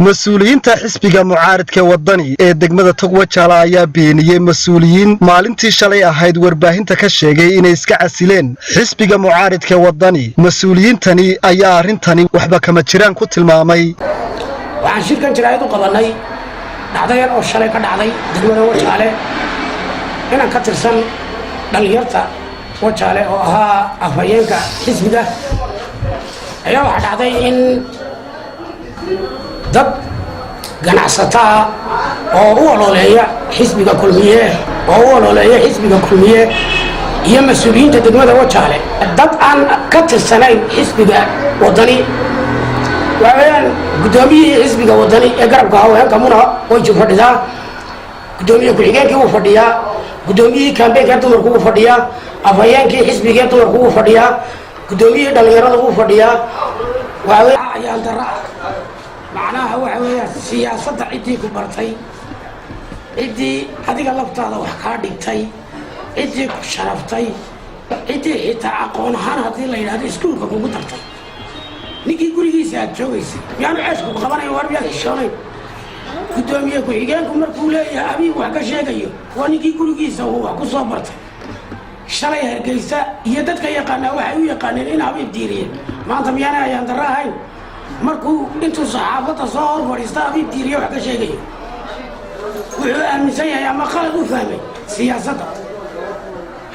mas-uuliyiinta xisbiga mucaaradka wadani ee degmada Togwajala ayaa beeniyay mas-uuliyiin maalintii shalay ahayd warbaahinta ka sheegay inay iska casileen xisbiga mucaaradka wadani. mas-uuliyiintani ayaa arintani waxba kama jiraan ku tilmaamay. waxaan shirkan jiraayad u qabanay dhacdayan oo shalay ka dhacday degmada Wajale inaan ka tirsan dhalinyarta Wajale oo ahaa afhayeenka xisbiga ayaa waxa dhacday in dad ganacsata oo u ololeeya xisbiga kulmiye iyo mas'uuliyiinta degmada Wajale dad aan ka tirsanayn xisbiga wadani waxaan gudoomiyaha xisbiga wadani ee garabka haweenka muna oo jooga gudoomiyaha ku-xigeenka uu fadhiyaa gudoomiyihii campaign-ka dumarku uu fadhiyaa afhayeenkii xisbiga dumarku uu fadhiyaa gudoomiyihii dhalinyarada uu fadhiyaa ayaan daraa macnaha waxa weeyaan siyaasadda cidii ku bartay cidii adiga laftaada wax ka dhigtay cidii ku sharaftay cidii xitaa aqoon ahaan hadii la yiraahdo iskuulka kugu dartay ninkii gurigiisa aad joogaysay yaanu ceeshku qabanayo warbiyaad xishoonay gudoomiye ku-xigeenku markuu leeyahay abiib wax ka sheegayo waa ninkii gurigiisa uu wax ku soo bartay shalay Hargeysa iyo dadka yaqaana waxay u yaqaaneen in abiib diiriyeen maanta miyaana ayaan daraa ahayn markuu intuu saxaafadda soo hor fadhiista abiib diiriye wax ka sheegayo wuxuu aaminsan yahay ama qalad u fahmay siyaasadda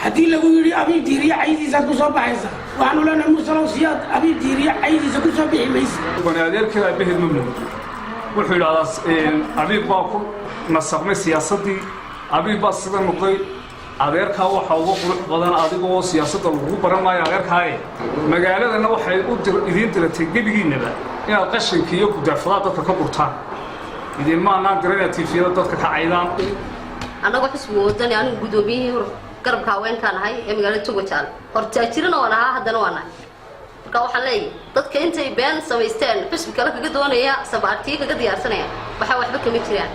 haddii lagu yidhi abiib diiriye caydiisaad ku soo baxaysa waxaanu leenahay mursalow siyaad abiib diiriye caydiisa ku soo bixi maysa banaadeerkeeda abaheed ma muuqdo wuxuu yidhahdaa abiib baa ku nasabmay siyaasaddii abiib baa sida noqday adeerkaa waxa uga qurux badan adigoo siyaasadda lagu baran maayo adeerkaaye magaaladana waxay idiin diratay gebigiinnaba inaad qashinka iyo gudaafadaha dadka ka burtaan idinmaanaan diran tiifiyada dadka ka caydaan annagu xisbiga wadani anigu gudoomiyihii garabka haweenkaan ahay ee magaalada Togwajala hortaajirana waan ahaa haddana waan ahay marka waxaan leeyahay dadka intay been samaysteen xisbi kale kaga doonaya sabaartii kaga diyaarsanaya waxba kama jiraan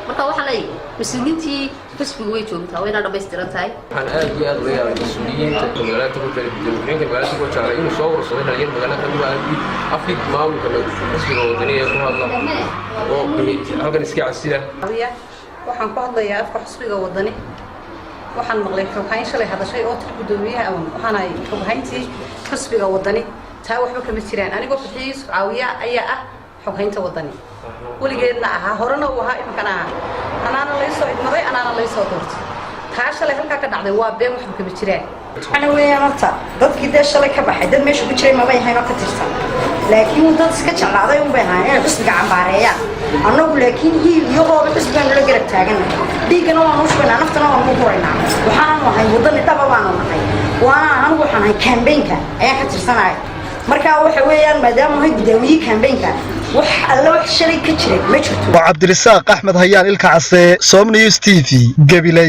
marka waxaan leeyahay mas'uuliyiintii xisbiga way joogtaa wayna dhamaystiran tahay waxaan aad iyo aad u leeyahay mas'uuliyiinta magaalada Togwajala gudoomiyaha magaalada Togwajala inuu soo warsaday dhalinyarada magaalada Togwajala afid maamulka xisbiga wadani ee ku hadla oo halkan iska casila waxaan ku hadlayaa afka xisbiga wadani waxaan maqlay xoghayn shalay hadashay oo tir gudoomiyaha waxaan ay xoghayntii xisbiga wadani taa waxba kama jiraan anigoo Fadhiis Caawiya ayaa ah xoghaynta wadani waligeedna aha horena uu ahaa imkana anaana la soo idmaday anaana la soo doortay taa shalay halka ka dhacday waa been waxba kama jiraan ana weeyaan marta dadkii dad shalay ka baxay dad meesha ku jiray ma bay hayno ka tirsan laakiin dad iska jeclaaday un bay hayeen xisbiga cambaareeyaan annagu laakiin iyo roob xisbiga la garab taagan dhiigana waan u shubnaa naftana waan u qoraynaa waxaan ahay wadani dhaba waan nahay waan waxaan ahay campaign-ka ayaa ka tirsanaay marka waxa weeyaan maadaama ay gudoomiye campaign-ka wax alla wax shalay ka jiray ma jirto Cabdirasaaq Axmed Hayaan ilka case Somnews TV Gabiley.